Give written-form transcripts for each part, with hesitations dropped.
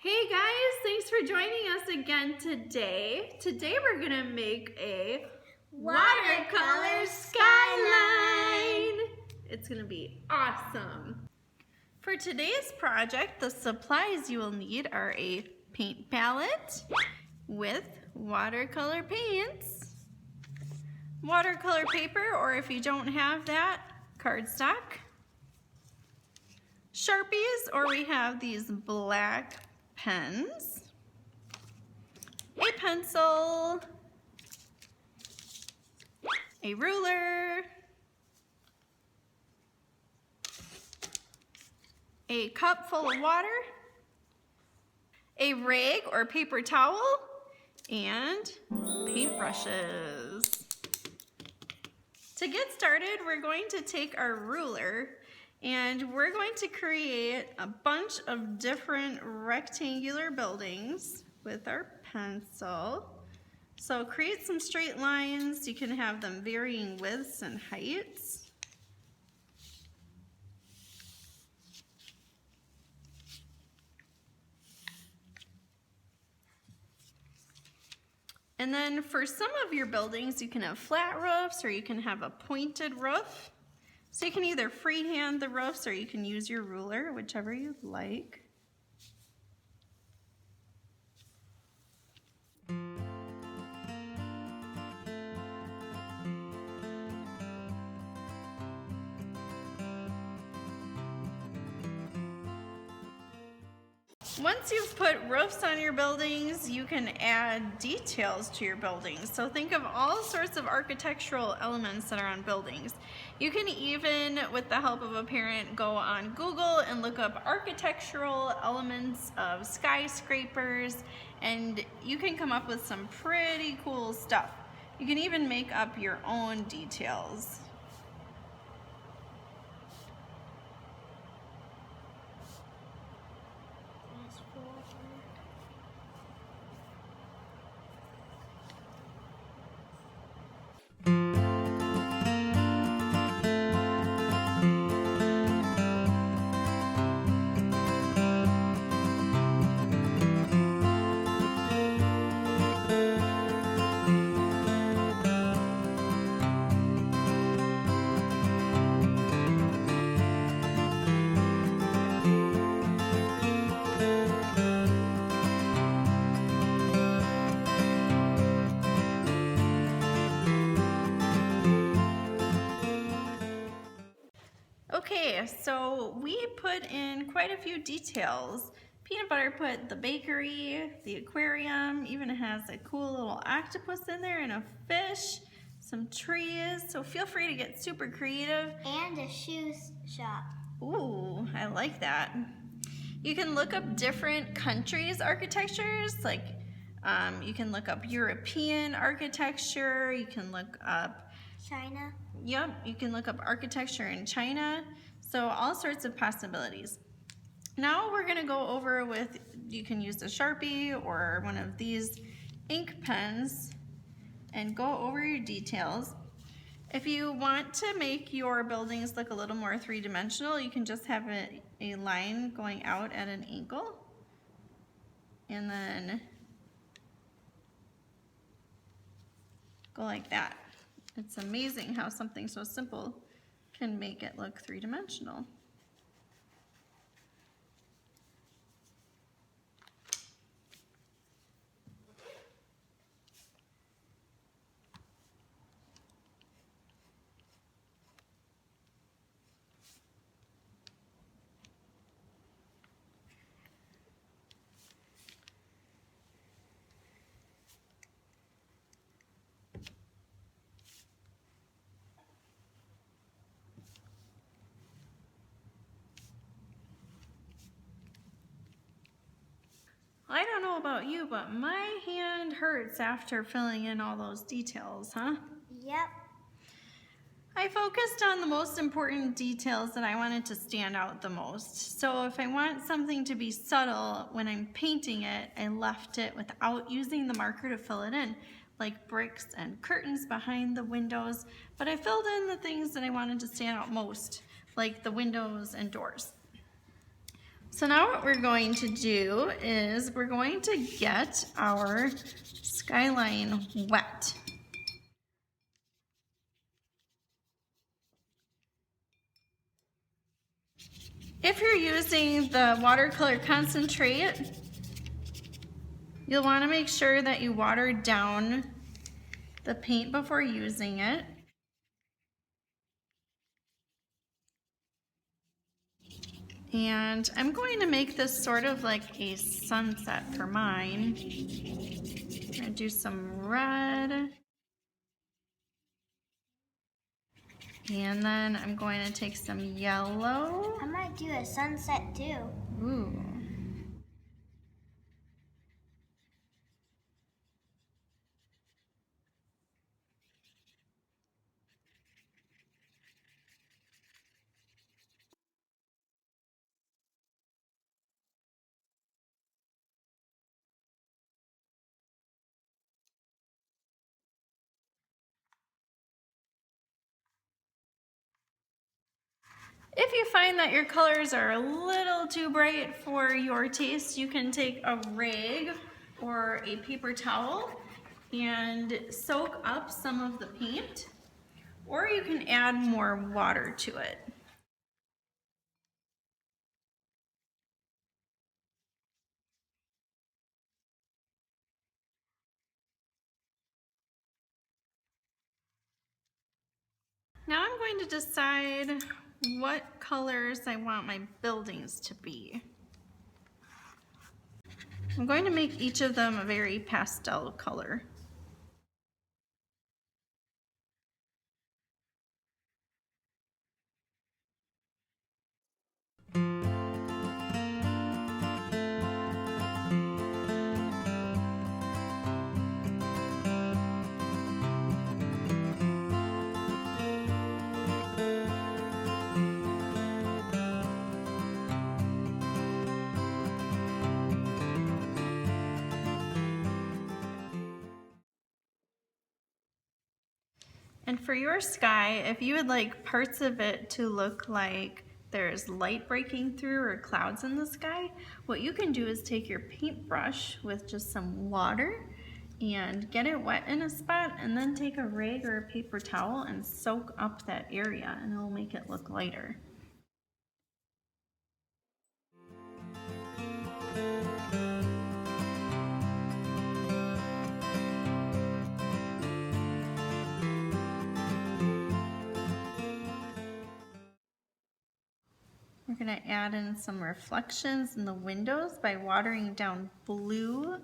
Hey guys, thanks for joining us again today. Today we're gonna make a watercolor skyline. It's gonna be awesome. For today's project, the supplies you will need are a paint palette with watercolor paints, watercolor paper, or if you don't have that, cardstock, Sharpies, or we have these black pens, a pencil, a ruler, a cup full of water, a rag or paper towel, and paintbrushes. To get started, we're going to take our ruler and we're going to create a bunch of different rectangular buildings with our pencil. So create some straight lines. You can have them varying widths and heights. And then for some of your buildings, you can have flat roofs or you can have a pointed roof. So you can either freehand the roofs or you can use your ruler, whichever you'd like. Once you've put roofs on your buildings, you can add details to your buildings. So think of all sorts of architectural elements that are on buildings. You can even, with the help of a parent, go on Google and look up architectural elements of skyscrapers, and you can come up with some pretty cool stuff. You can even make up your own details. Okay, so we put in quite a few details. Peanut Butter put the bakery, the aquarium, even has a cool little octopus in there and a fish, some trees, so feel free to get super creative. And a shoe shop. Ooh, I like that. You can look up different countries' architectures, like you can look up European architecture, you can look up China. Yep, you can look up architecture in China, so all sorts of possibilities. Now we're gonna go over with, you can use a Sharpie or one of these ink pens and go over your details. If you want to make your buildings look a little more three-dimensional, you can just have a line going out at an angle and then go like that. It's amazing how something so simple can make it look three-dimensional. I don't know about you, but my hand hurts after filling in all those details, huh? Yep. I focused on the most important details that I wanted to stand out the most. So if I want something to be subtle when I'm painting it, I left it without using the marker to fill it in, like bricks and curtains behind the windows, but I filled in the things that I wanted to stand out most, like the windows and doors. So now what we're going to do is we're going to get our skyline wet. If you're using the watercolor concentrate, you'll want to make sure that you water down the paint before using it. And I'm going to make this sort of like a sunset for mine. I'm going to do some red. And then I'm going to take some yellow. I might do a sunset too. Ooh. If you find that your colors are a little too bright for your taste, you can take a rag or a paper towel and soak up some of the paint, or you can add more water to it. Now I'm going to decide what colors I want my buildings to be. I'm going to make each of them a very pastel color. And for your sky, if you would like parts of it to look like there's light breaking through or clouds in the sky, what you can do is take your paintbrush with just some water and get it wet in a spot, and then take a rag or a paper towel and soak up that area, and it'll make it look lighter. We're going to add in some reflections in the windows by watering down blue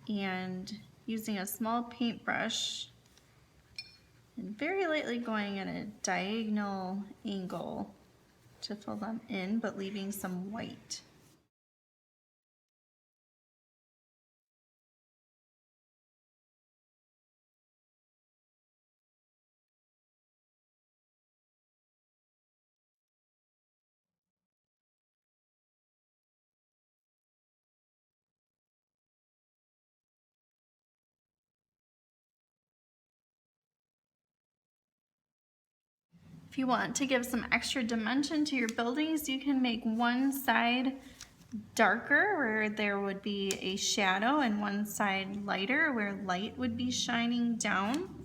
and using a small paintbrush and very lightly going at a diagonal angle to fill them in, but leaving some white. If you want to give some extra dimension to your buildings, you can make one side darker where there would be a shadow and one side lighter where light would be shining down.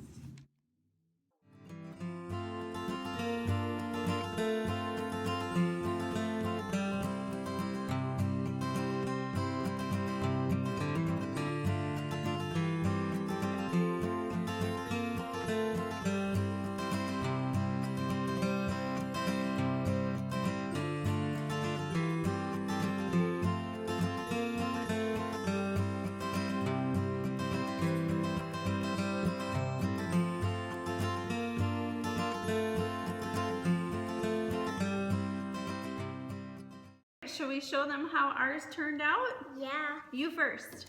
Should we show them how ours turned out? Yeah. You first.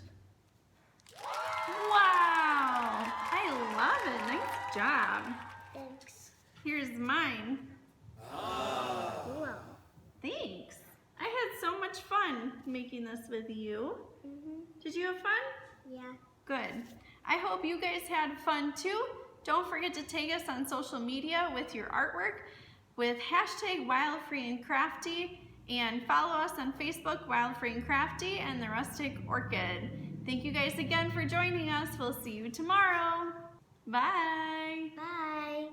Wow! I love it. Nice job. Thanks. Here's mine. Whoa. Thanks. I had so much fun making this with you. Did you have fun? Yeah. Good. I hope you guys had fun too. Don't forget to tag us on social media with your artwork with #WildFreeandCrafty. And follow us on Facebook, Wild Free and Crafty, and The Rustic Orchid. Thank you guys again for joining us. We'll see you tomorrow. Bye. Bye.